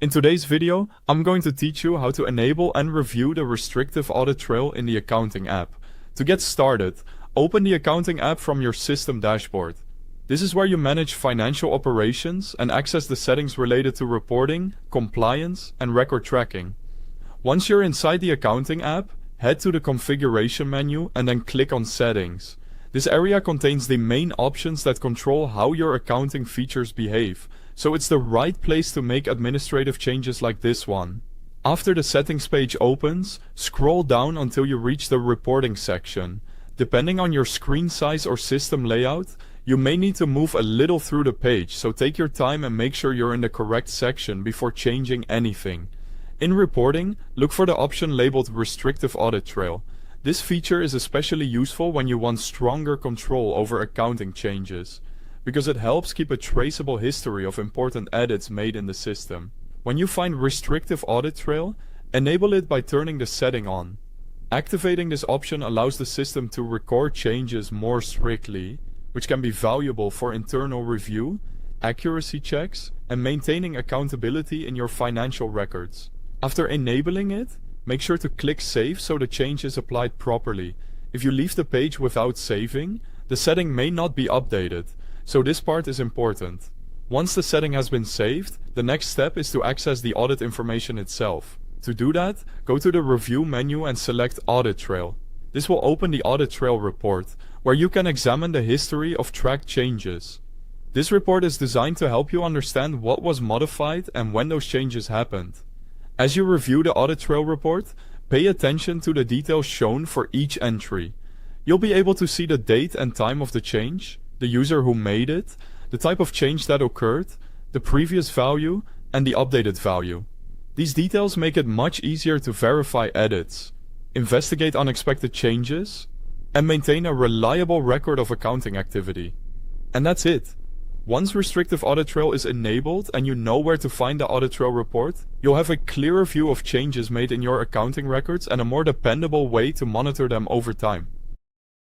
In today's video, I'm going to teach you how to enable and review the restrictive audit trail in the Accounting app. To get started, open the Accounting app from your system dashboard. This is where you manage financial operations and access the settings related to reporting, compliance, and record tracking. Once you're inside the Accounting app, head to the Configuration menu and then click on Settings. This area contains the main options that control how your accounting features behave, so it's the right place to make administrative changes like this one. After the settings page opens, scroll down until you reach the reporting section. Depending on your screen size or system layout, you may need to move a little through the page, so take your time and make sure you're in the correct section before changing anything. In reporting, look for the option labeled Restrictive Audit Trail. This feature is especially useful when you want stronger control over accounting changes, because it helps keep a traceable history of important edits made in the system. When you find Restrictive Audit Trail, enable it by turning the setting on. Activating this option allows the system to record changes more strictly, which can be valuable for internal review, accuracy checks, and maintaining accountability in your financial records. After enabling it, make sure to click Save so the change is applied properly. If you leave the page without saving, the setting may not be updated, so this part is important. Once the setting has been saved, the next step is to access the audit information itself. To do that, go to the Review menu and select Audit Trail. This will open the Audit Trail report, where you can examine the history of tracked changes. This report is designed to help you understand what was modified and when those changes happened. As you review the Audit Trail report, pay attention to the details shown for each entry. You'll be able to see the date and time of the change, the user who made it, the type of change that occurred, the previous value, and the updated value. These details make it much easier to verify edits, investigate unexpected changes, and maintain a reliable record of accounting activity. And that's it. Once Restrictive Audit Trail is enabled and you know where to find the Audit Trail report, you'll have a clearer view of changes made in your accounting records and a more dependable way to monitor them over time.